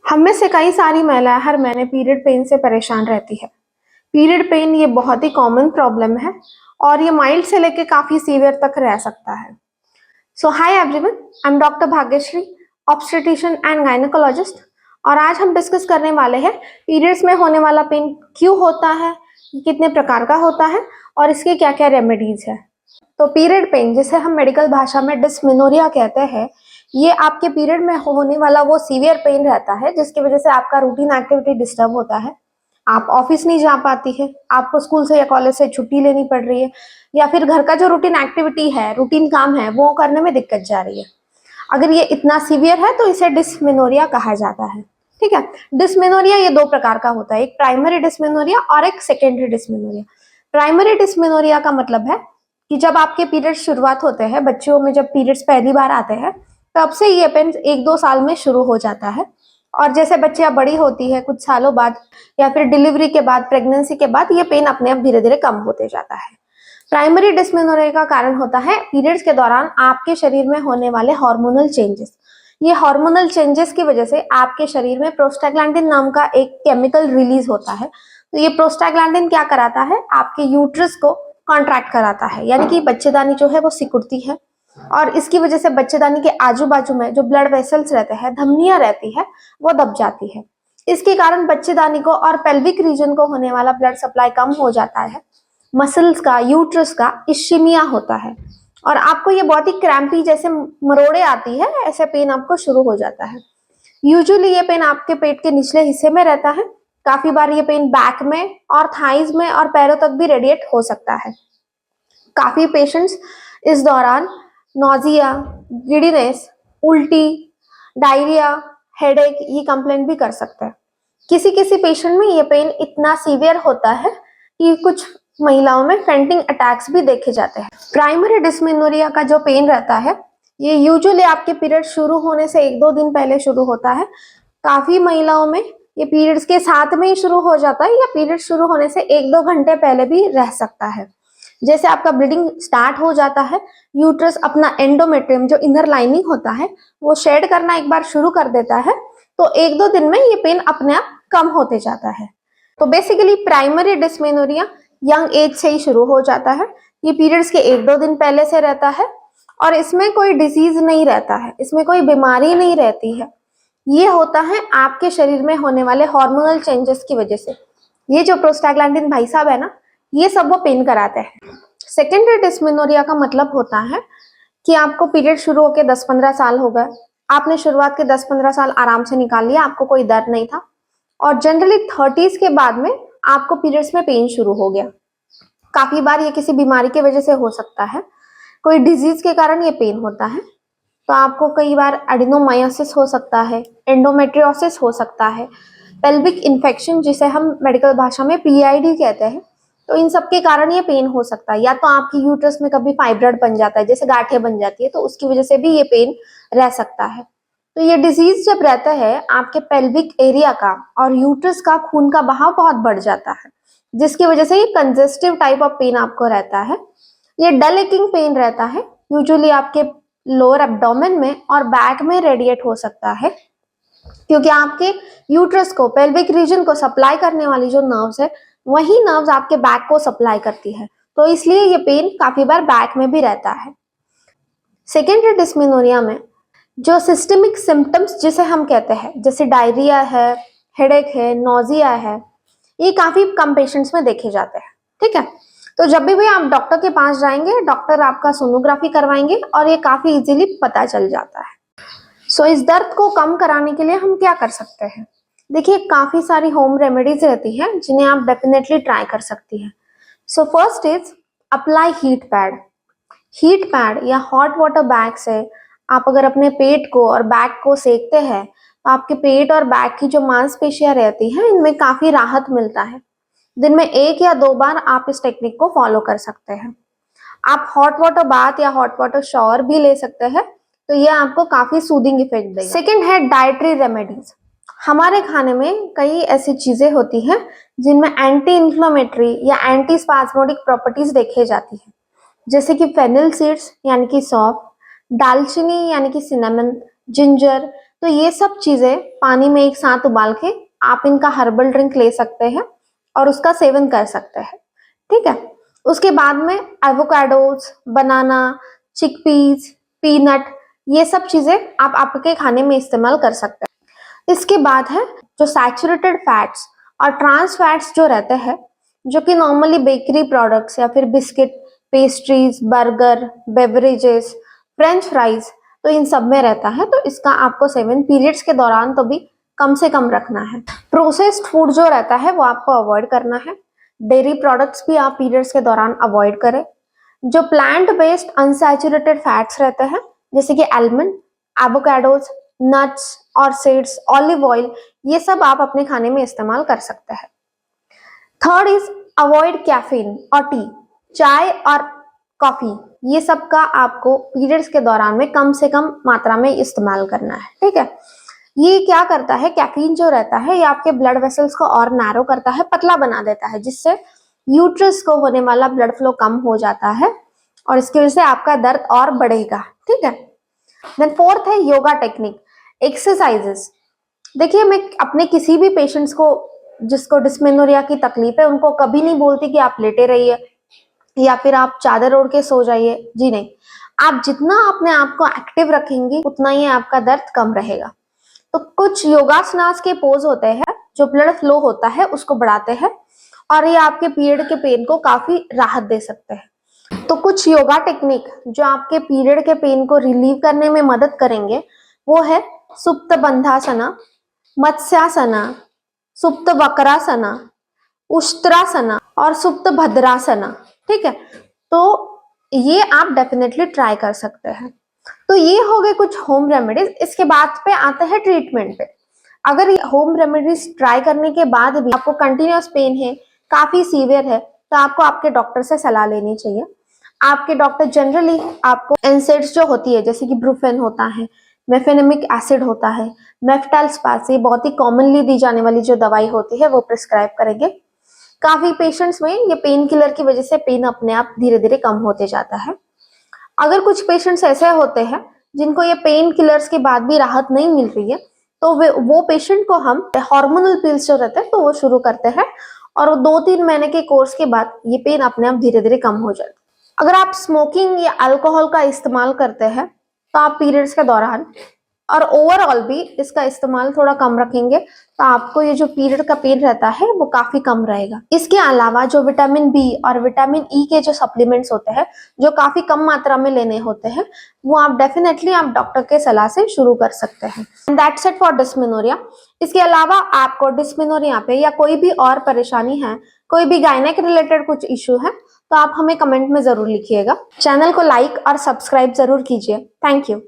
हम में से कई सारी महिलाएं हर महीने पीरियड पेन से परेशान रहती है। पीरियड पेन ये बहुत ही कॉमन प्रॉब्लम है और ये माइल्ड से लेके काफी सीवियर तक रह सकता है। So hi everyone, I am doctor Bhagyashree, obstetrician and gynaecologist. और आज हम डिस्कस करने वाले हैं पीरियड्स में होने वाला पेन क्यों होता है, कितने प्रकार का होता है और इसके क्या क्या रेमेडीज है। तो पीरियड पेन, जिसे हम मेडिकल भाषा में डिस्मेनोरिया कहते हैं, ये आपके पीरियड में होने वाला वो सीवियर पेन रहता है जिसकी वजह से आपका रूटीन एक्टिविटी डिस्टर्ब होता है। आप ऑफिस नहीं जा पाती है, आपको स्कूल से या कॉलेज से छुट्टी लेनी पड़ रही है, या फिर घर का जो रूटीन एक्टिविटी है, रूटीन काम है, वो करने में दिक्कत जा रही है। अगर ये इतना सीवियर है तो इसे डिस्मेनोरिया कहा जाता है। ठीक है। डिस्मेनोरिया ये दो प्रकार का होता है, एक प्राइमरी डिस्मेनोरिया और एक सेकेंडरी डिस्मेनोरिया। प्राइमरी डिस्मेनोरिया का मतलब है कि जब आपके पीरियड शुरुआत होते हैं, बच्चियों में जब पीरियड्स पहली बार आते हैं तब से ये पेन 1-2 साल में शुरू हो जाता है। और जैसे बच्चियां बड़ी होती है कुछ सालों बाद या फिर डिलीवरी के बाद, प्रेगनेंसी के बाद, ये पेन अपने आप धीरे धीरे कम होते जाता है। प्राइमरी डिस्मेनोरिया का कारण होता है पीरियड्स के दौरान आपके शरीर में होने वाले हार्मोनल चेंजेस। ये हार्मोनल चेंजेस की वजह से आपके शरीर में प्रोस्टाग्लैंडिन नाम का एक केमिकल रिलीज होता है। तो ये प्रोस्टाग्लैंडिन क्या कराता है, आपके यूट्रस को कॉन्ट्रैक्ट कराता है, यानी कि बच्चेदानी जो है वो सिकुड़ती है और इसकी वजह से बच्चेदानी के आजू बाजू में जो ब्लड वेसल्स रहते हैं, धमनियां रहती है, वो दब जाती है। इसके कारण बच्चेदानी को और पेल्विक रीजन को होने वाला ब्लड सप्लाई कम हो जाता है। मसल्स का, यूट्रस का इश्यमिया होता है और आपको ये बहुत ही क्रैम्पी जैसे मरोड़े आती है, ऐसे पेन आपको शुरू हो जाता है। यूजुअली ये पेन आपके पेट के निचले हिस्से में रहता है। काफी बार ये पेन बैक में और थाइज में और पैरों तक भी रेडिएट हो सकता है। काफी पेशेंट्स इस दौरान नॉजिया, गिडीनेस, उल्टी, डायरिया, हेडेक ये कंप्लेंट भी कर सकते हैं। किसी किसी पेशेंट में ये पेन इतना सीवियर होता है कि कुछ महिलाओं में फेंटिंग अटैक्स भी देखे जाते हैं। प्राइमरी डिस्मेनोरिया का जो पेन रहता है, ये यूजुअली आपके पीरियड शुरू होने से 1-2 दिन पहले शुरू होता है। काफी महिलाओं में ये पीरियड्स के साथ में ही शुरू हो जाता है या पीरियड शुरू होने से 1-2 घंटे पहले भी रह सकता है। जैसे आपका ब्लीडिंग स्टार्ट हो जाता है, यूट्रस अपना एंडोमेट्रियम जो इनर लाइनिंग होता है वो शेड करना एक बार शुरू कर देता है, तो 1-2 दिन में ये पेन अपने आप कम होते जाता है। तो basically primary dysmenorrhoea young age से ही शुरू हो जाता है। ये पीरियड्स के 1-2 दिन पहले से रहता है और इसमें कोई डिजीज नहीं रहता है, इसमें कोई बीमारी नहीं रहती है। ये होता है आपके शरीर में होने वाले हार्मोनल चेंजेस की वजह से। ये जो प्रोस्टाग्लैंडिन भाई साहब है ना, ये सब वो पेन कराते हैं। सेकेंडरी डिस्मेनोरिया का मतलब होता है कि आपको पीरियड शुरू होके 10-15 साल हो गए, आपने शुरुआत के 10-15 साल आराम से निकाल लिया, आपको कोई दर्द नहीं था, और जनरली 30s के बाद में आपको पीरियड्स में पेन शुरू हो गया। काफी बार ये किसी बीमारी की वजह से हो सकता है, कोई डिजीज के कारण ये पेन होता है। तो आपको कई बार एडिनोमायोसिस हो सकता है, एंडोमेट्रियोसिस हो सकता है, पेल्विक इन्फेक्शन जिसे हम मेडिकल भाषा में पीआईडी कहते हैं, तो इन सब के कारण ये पेन हो सकता है। या तो आपकी यूट्रस में कभी फाइब्रॉइड बन जाता है, जैसे गांठें बन जाती है, तो उसकी वजह से भी ये पेन रह सकता है। तो ये डिजीज जब रहता है, आपके पेल्विक एरिया का और यूट्रस का खून का बहाव बहुत बढ़ जाता है, जिसकी वजह से ये कंजेस्टिव टाइप ऑफ पेन आपको रहता है। ये डल एकिंग पेन रहता है, यूजुअली आपके लोअर एब्डोमेन में और बैक में रेडिएट हो सकता है, क्योंकि आपके यूट्रस को, पेल्विक रीजन को सप्लाई करने वाली जो नर्व्स है, वही नर्व्स आपके बैक को सप्लाई करती है, तो इसलिए ये पेन काफी बार बैक में भी रहता है। सेकेंडरी डिस्मेनोरिया में जो सिस्टमिक सिम्टम्स जिसे हम कहते हैं, जैसे डायरिया है, हेडेक है, नोजिया है, ये काफी कम पेशेंट्स में देखे जाते हैं। ठीक है। तो जब भी आप डॉक्टर के पास जाएंगे, डॉक्टर आपका सोनोग्राफी करवाएंगे और ये काफी इजीली पता चल जाता है। सो इस दर्द को कम कराने के लिए हम क्या कर सकते हैं? देखिए, काफी सारी होम रेमेडीज रहती हैं जिन्हें आप डेफिनेटली ट्राई कर सकती हैं। So first is apply heat pad. Heat pad या हॉट वाटर बैग से आप अगर अपने पेट को और बैक को सेकते हैं, तो आपके पेट और बैक की जो मांसपेशियां रहती हैं, इनमें काफी राहत मिलता है। दिन में 1 या 2 बार आप इस टेक्निक को फॉलो कर सकते हैं। आप हॉट वाटर बाथ या हॉट वाटर शॉवर भी ले सकते हैं, तो ये आपको काफी सूदिंग इफेक्ट देगा। सेकेंड है डाइटरी रेमेडीज। हमारे खाने में कई ऐसी चीजें होती हैं जिनमें एंटी इंफ्लेमेटरी या एंटी स्पाज्मोडिक प्रॉपर्टीज देखी जाती है, जैसे कि फेनिल सीड्स यानी कि सौंफ, दालचीनी यानी कि सिनेमन, जिंजर, तो ये सब चीजें पानी में एक साथ उबाल के आप इनका हर्बल ड्रिंक ले सकते हैं और उसका सेवन कर सकते हैं, ठीक है। उसके बाद में एवोकाडोस, बनाना, चिकपीस, पीनट, ये सब चीजें आप आपके खाने में इस्तेमाल कर सकते हैं। इसके बाद है जो सैचुरेटेड फैट्स और ट्रांस फैट्स जो रहते हैं, जो कि नॉर्मली बेकरी प्रोडक्ट्स या फिर biscuit, pastries, burger, beverages, French fries, तो इन सब में रहता है। तो इसका आपको सेवन पीरियड्स के दौरान तो भी कम से कम रखना है। प्रोसेस्ड फूड जो रहता है वो आपको अवॉइड करना है। डेयरी प्रोडक्ट्स भी आप पीरियड्स के दौरान अवॉइड करें। जो प्लांट बेस्ड अनसैचुरेटेड फैट्स रहते हैं जैसे कि आलमंड, एवोकाडोस, नट्स और सीड्स, ऑलिव ऑयल, ये सब आप अपने खाने में इस्तेमाल कर सकते हैं। थर्ड इज अवॉइड कैफीन और टी, चाय और कॉफी, ये सब का आपको पीरियड्स के दौरान में कम से कम मात्रा में इस्तेमाल करना है, ठीक है। ये क्या करता है, कैफीन जो रहता है ये आपके ब्लड वेसल्स को और नैरो करता है, पतला बना देता है, जिससे यूट्रस को होने वाला ब्लड फ्लो कम हो जाता है और इसकी वजह से आपका दर्द और बढ़ेगा, ठीक है। देन फोर्थ है योगा टेक्निक, एक्सरसाइजेस। देखिए, मैं अपने किसी भी पेशेंट्स को जिसको डिस्मेनोरिया की तकलीफ है उनको कभी नहीं बोलती कि आप लेटे रहिए या फिर आप चादर ओढ़ के सो जाइए, जी नहीं। आप जितना अपने आप को एक्टिव रखेंगे उतना ही आपका दर्द कम रहेगा। तो कुछ योगासनास के पोज होते हैं जो ब्लड फ्लो होता है उसको बढ़ाते हैं और ये आपके पीरियड के पेन को काफी राहत दे सकते हैं। तो कुछ योगा टेक्निक जो आपके पीरियड के पेन को रिलीव करने में मदद करेंगे वो है सुप्त बंधासना, मत्स्यासना, सुप्त वक्रासना, उष्ट्रासना और सुप्त भद्रासना, ठीक है। तो ये आप डेफिनेटली ट्राई कर सकते हैं। तो ये हो गए कुछ होम रेमेडीज। इसके बाद पे आते हैं ट्रीटमेंट पे। अगर होम रेमेडीज ट्राई करने के बाद भी आपको कंटिन्यूअस पेन है, काफी सीवियर है, तो आपको आपके डॉक्टर से सलाह लेनी चाहिए। आपके डॉक्टर जनरली आपको एनसेड्स जो होती है जैसे कि ब्रूफेन होता है, मेफेनेमिक एसिड होता है, मेफ्टाल स्पास, ये बहुत ही कॉमनली दी जाने वाली जो दवाई होती है वो प्रिस्क्राइब करेंगे। काफी पेशेंट्स में ये पेन किलर की वजह से पेन अपने आप धीरे धीरे कम होते जाता है। अगर कुछ पेशेंट्स ऐसे होते हैं जिनको ये पेन किलर्स के बाद भी राहत नहीं मिल रही है तो वो पेशेंट को हम हार्मोनल पिल्स जो रहते हैं तो वो शुरू करते हैं और 2-3 महीने के कोर्स के बाद ये पेन अपने आप धीरे धीरे कम हो जाता है। अगर आप स्मोकिंग या अल्कोहल का इस्तेमाल करते हैं तो आप पीरियड्स के दौरान और ओवरऑल भी इसका इस्तेमाल थोड़ा कम रखेंगे तो आपको ये जो पीरियड का पेन रहता है वो काफी कम रहेगा। इसके अलावा जो विटामिन बी और विटामिन ई के जो सप्लीमेंट्स होते हैं जो काफी कम मात्रा में लेने होते हैं वो आप डेफिनेटली आप डॉक्टर के सलाह से शुरू कर सकते हैं। That's it for dysmenorrhoea. इसके अलावा आपको डिस्मेनोरिया पे या कोई भी और परेशानी है, कोई भी गायनेक रिलेटेड कुछ इश्यू है तो आप हमें कमेंट में जरूर लिखिएगा। चैनल को लाइक और सब्सक्राइब जरूर कीजिए। Thank you.